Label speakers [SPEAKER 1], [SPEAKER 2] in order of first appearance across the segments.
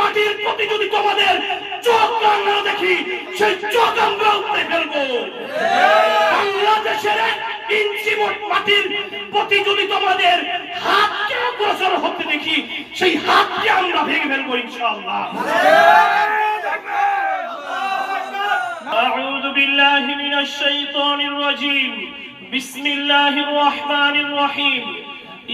[SPEAKER 1] মাটির প্রতি যদি তোমাদের চোখ না দেখি সেই চোখ আমরা উপড়ে ফেলবো। বাংলাদেশের ইঞ্চি মাটির প্রতি যদি তোমাদের হাতকে অগ্রসর হতে দেখি সেই হাতকে আমরা ভেঙে ফেলবো ইনশাআল্লাহ। أعوذ بالله من الشيطان الرجيم بسم الله الرحمن الرحيم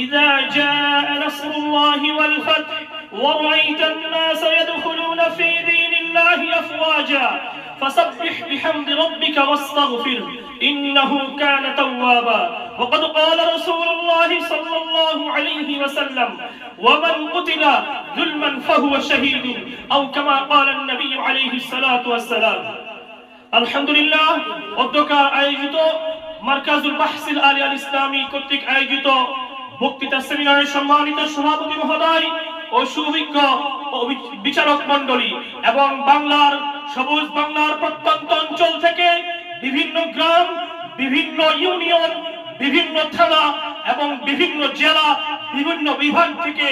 [SPEAKER 1] إذا جاء نصر الله والفتح ورأيت الناس يدخلون في دين الله أفواجا فسبح بحمد ربك واستغفره إنه كان توابا وقد قال رسول الله صلى الله عليه وسلم ومن قتل ظلما فهو شهيد أو كما قال النبي عليه الصلاة والسلام। আলহামদুলিল্লাহ, অধ্যকার আয়োজিত মারকাজুল বাহসিল আলিয়া ইসলামী কর্তৃক আয়োজিত বক্তৃতা সেমিনারের সম্মানিত সভাপতি মহোদয় ও সুবিজ্ঞ বিচারক মণ্ডলী এবং বাংলার সবুজ বাংলার প্রত্যন্ত অঞ্চল থেকে বিভিন্ন গ্রাম, বিভিন্ন ইউনিয়ন, বিভিন্ন থানা এবং বিভিন্ন জেলা, বিভিন্ন বিভাগ থেকে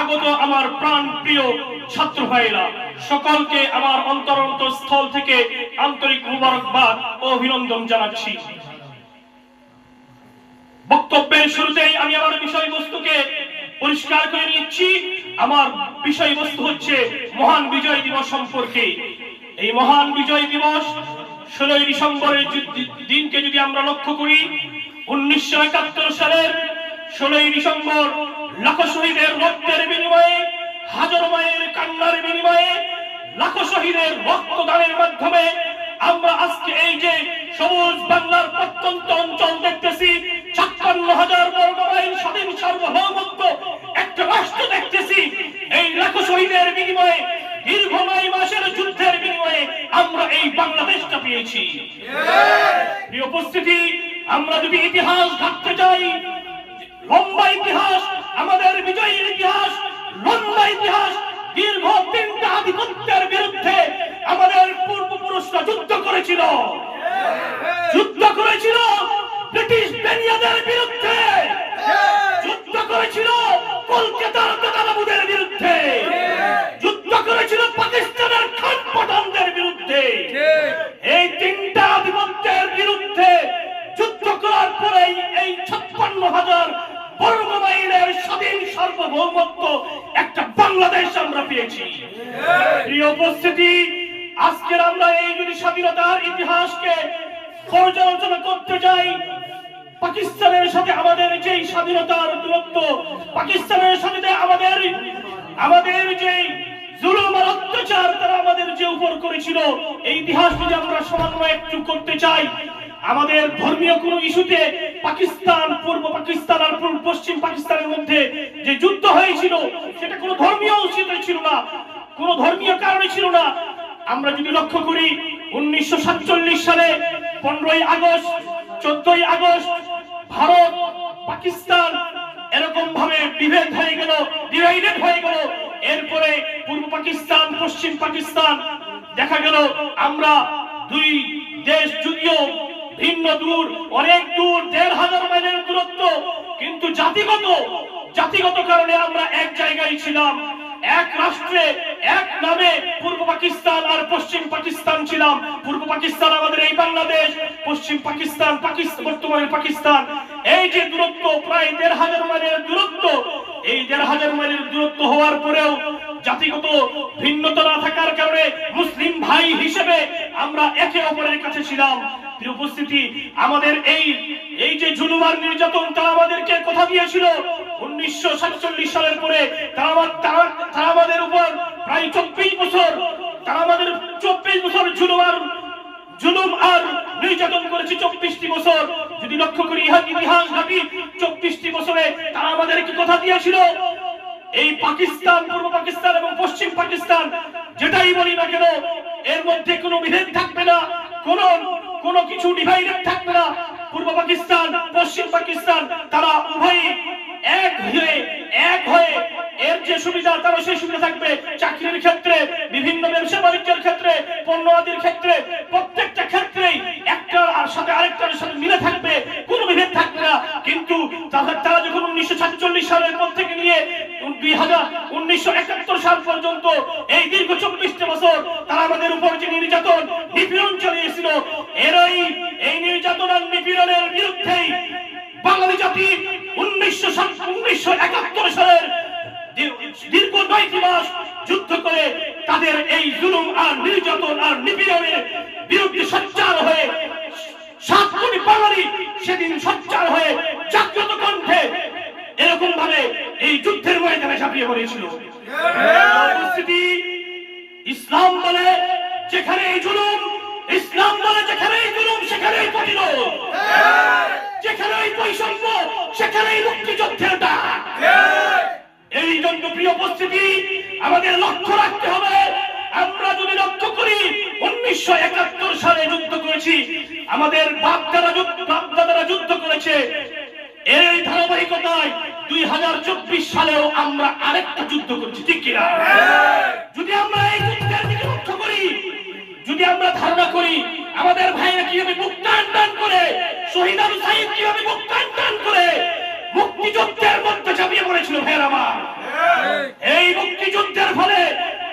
[SPEAKER 1] আগত আমার প্রাণ প্রিয় ছাত্র ভাইরা, সকলকে আমার অন্তরস্থল থেকে আন্তরিক মুবারকবাদ ও অভিনন্দন জানাচ্ছি। বক্তব্যের শুরুতেই আমি আমার বিষয়বস্তুকে পরিষ্কার করে নিচ্ছি। আমার বিষয়বস্তু হচ্ছে মহান বিজয় দিবস সম্পর্কে। এই মহান বিজয় দিবস 16 ডিসেম্বরের দিনকে যদি আমরা লক্ষ্য করি, 1971 সালের 16 ডিসেম্বর লাখো শহীদের রক্তের বিনিময়ে, হাজারো মায়ের কান্নার বিনিময়ে, লাখো শহীদের রক্তদানের মাধ্যমে আমরা আজকে এই যে সবুজ বাংলার প্রত্যন্ত অঞ্চল দেখতেছি, 56,000 বর্গ মাইল স্বাধীন সার্বভৌমত্ব একটা রাষ্ট্র দেখতেছি। এই লাখো শহীদের বিনিময়ে, দীর্ঘ 9 মাসের যুদ্ধের বিনিময়ে আমরা এই বাংলাদেশটা পেয়েছি। প্রিয় উপস্থিতি, আমরা যদি ইতিহাস ঘাটতে যাই, লম্বা ইতিহাস, আমাদের বিজয়ের ইতিহাস, লম্বা ইতিহাস, দীর্ঘ 3টা আধিপত্যের বিরুদ্ধে আমাদের পূর্বপুরুষরা যুদ্ধ করেছিল। যুদ্ধ করেছিল ব্রিটিশ বেনিয়াদের বিরুদ্ধে, যুদ্ধ করেছিল কলকাতার দাদাবাবুদের বিরুদ্ধে, যুদ্ধ করেছিল পাকিস্তানের খান পাঠানদের বিরুদ্ধে। এই 3টা আধিপত্যের বিরুদ্ধে যুদ্ধ করার পরেই এই 56,000 বর্গ মাইলের স্বাধীন সার্বভৌমত্ব একটা বাংলাদেশ আমরা পেয়েছি। প্রিয় উপস্থিতি, আজকের আমরা এই যদি স্বাধীনতার ইতিহাসকে পর্যালোচনা করতে যাই, পাকিস্তানের সাথে আমাদের যে স্বাধীনতার দূরত্ব, পাকিস্তানের সাথে আমাদের যে জুলুম আর অত্যাচার তারা আমাদের যে উপর করেছিল, এই ইতিহাস যদি আমরা সমন্বয় একটু করতে চাই, আমাদের ধর্মীয় কোন ইস্যুতে পাকিস্তান, পূর্ব পাকিস্তান আর পশ্চিম পাকিস্তানের মধ্যে যে যুদ্ধ হয়েছিল সেটা কোনো ধর্মীয় ইস্যুতে ছিল না, কোনো ধর্মীয় কারণে ছিল না। আমরা যদি লক্ষ্য করি 1947 সালে 15ই আগস্ট, 14ই আগস্ট ভারত পাকিস্তান এরকম ভাবে বিভেদ হয়ে গেল, ডিভাইডেড হয়ে গেল। এরপরে পূর্ব পাকিস্তান, পশ্চিম পাকিস্তান দেখা গেল আমরা দুই দেশ যদিও ভিন্ন দূর, অনেক দূর, 1,500 মাইলের দূরত্ব, কিন্তু জাতিগত কারণে আমরা এক জায়গায় ছিলাম, এক রাষ্ট্রে এক নামে পূর্ব পাকিস্তান আর পশ্চিম পাকিস্তান ছিলাম। পূর্ব পাকিস্তান আমাদের এই বাংলাদেশ, পশ্চিম পাকিস্তান বর্তমানে পাকিস্তান। এই যে দূরত্ব প্রায় 1,500 মাইলের দূরত্ব, এই 1,500 মাইলের দূরত্ব হওয়ার পরেও জাতিগত ভিন্নতা না থাকার কারণে মুসলিম ভাই হিসেবে আমরা একে অপরের কাছে ছিলাম। প্রিয় উপস্থিতি, আমাদের এই যে জুলুম আর নির্যাতন তারা আমাদেরকে কথা দিয়েছিল 1947 সালের পরে, তারা আমাদের উপর প্রায় 24 বছর, তারা আমাদের 24 বছর জুলুম আর নির্যাতন করেছে। 24টি বছর যদি লক্ষ্য করি ইতিহাস ঘাটি, 24টি বছরে তারা আমাদেরকে কথা দিয়েছিল এই পাকিস্তান, পূর্ব পাকিস্তান এবং পশ্চিম পাকিস্তান যেটাই বলি না কেন, এর মধ্যে কোনো বিভেদ থাকবে না, কোনো কিছু ডিভাইডেড থাকবে না। পূর্ব পাকিস্তান, পশ্চিম পাকিস্তান তারা উভয়ই এক হয়ে এর যে সুবিধা তারা সেই সুবিধা থাকবে। চাকরির ক্ষেত্রে, বিভিন্ন ব্যবসা বাণিজ্যের ক্ষেত্রে, পণ্য আদির ক্ষেত্রে, প্রত্যেকটা ক্ষেত্রেই একটার সাথে আরেকটার সাথে মিলে থাকবে, কোনো বিভেদ থাকবে না। কিন্তু তারা যখন 1947 সালের পর থেকে নিয়ে 1971 সাল পর্যন্ত এই দীর্ঘ 24টি বছর তারা আমাদের উপর যে নির্যাতন নিপীড়ন চালিয়েছিল, এই নির্যাতন আর নিপীড়নের বিরুদ্ধেই বাঙালি জাতি 1971 সালের দীর্ঘ 9টি মাস যুদ্ধ করে তাদের এই জুলুম আর নির্যাতন আর নিপীড়নের বিরুদ্ধে সোচ্চার হয়ে 7 কোটি বাঙালি সেদিন সোচ্চার হয়ে জাগ্রত কণ্ঠে এরকম ভাবে এই যুদ্ধের ময়দানে ঝাঁপিয়ে পড়েছিল। ইসলাম বলে যেখানে এই জুলুম, ইসলাম বলে যেখানে এই জুলুম সেখানেই প্রতিরোধ, যেখানেই বৈষম্য সেখানেই মুক্তিযুদ্ধের ডাক। এই জন্য প্রিয় উপস্থিতি, আমাদের লক্ষ্য রাখতে হবে, আমরা যদি লক্ষ্য করি 1971 সালে যুদ্ধ করেছি, আমাদের বাপ-দাদারা যুদ্ধ করেছে, এই ধারাবাহিকতায় 2024 সালেও আমরা আরেকটা যুদ্ধ করছি, ঠিক কিনা? যদি আমরা এই যুদ্ধের দিকে লক্ষ্য করি, যদি আমরা ধারণা করি আমাদের ভাইরা কিভাবে বুক টান করে, শহীদ আবু সাঈদ কিভাবে বুক টান করে মুক্তিযুদ্ধের মধ্যে ঝাঁপিয়ে পড়েছিল ভাইরা আমার, এই মুক্তিযুদ্ধের ফলে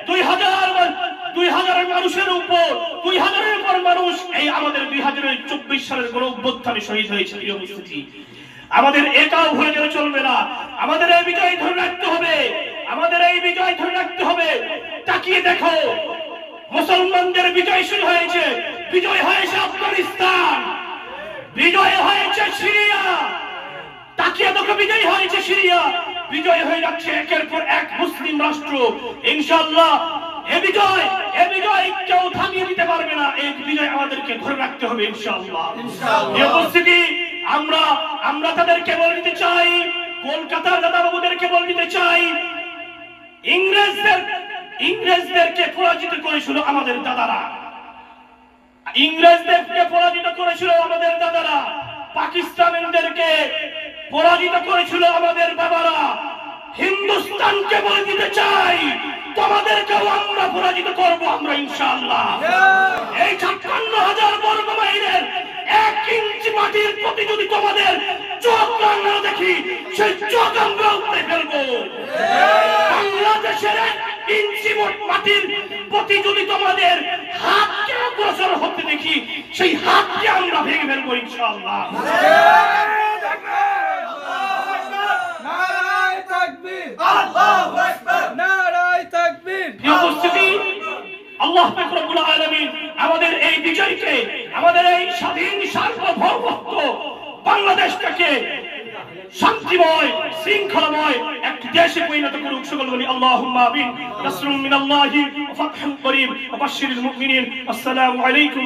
[SPEAKER 1] 2000 মানুষের উপর 2000-এর পর মানুষ এই আমাদের 2024 সালের গণ অভ্যুত্থানে শহীদ হয়েছে। প্রিয় উপস্থিতি, আমাদের এটাও ভুলে গেলে চলবে না, আমাদের এই বিজয় ধরে রাখতে হবে, আমাদের এই বিজয় ধরে রাখতে হবে। তাকিয়ে দেখো, মুসলমানদের বিজয় শুরু হয়েছে, বিজয় হয়েছে আফগানিস্তান, বিজয় হয়েছে সিরিয়া, তাকিয়ে দেখো বিজয় হয়েছে সিরিয়া, বিজয় হয়ে যাচ্ছে একের পর এক মুসলিম রাষ্ট্র। ইনশাআল্লাহ এ বিজয় কেউ থামিয়ে দিতে পারবে না, এই বিজয় আমাদেরকে ধরে রাখতে হবে ইনশাআল্লাহ। এই উপস্থিতি, আমরা তাদেরকে বলে দিতে চাই, কলকাতার দাদাবাবুদেরকে বলে দিতে চাই, ইংরেজদেরকে পরাজিত করেছিল আমাদের দাদারা, ইংরেজদেরকে পরাজিত করেছিল আমাদের দাদারা, পাকিস্তানিদেরকে পরাজিত করেছিল আমাদের বাবারা। হিন্দুস্তানকে বলে দিতে চাই, তোমাদেরকেও আমরা পরাজিত করব আমরা ইনশাআল্লাহ। এই 56,000 বর্গ মাইলের 1 ইঞ্চি মাটির প্রতি যদি তোমাদের চোখ না দেখি, সেই চোখ আমরা উঠে ফেলবো। বাংলাদেশের 1 ইঞ্চি মাটির প্রতি যদি তোমাদের হাতকে অগ্রসর হতে দেখি, সেই হাতকে আমরা ভেঙে ফেলবো ইনশাআল্লাহ। আল্লাহ পাক রব্বুল আলামিন আমাদের এই বিজয়কে, আমাদের এই স্বাধীন সার্বভৌমত্ব বাংলাদেশটাকে শান্তিময় শৃঙ্খলাময় একটি দেশে পরিণত করুক। সকল বলি আল্লাহুম্মা আমিন। নাসরুম মিনাল্লাহি ওয়া ফাতহুন করিম ওয়া বাশশিরিল মুমিনিন। আসসালামু আলাইকুম।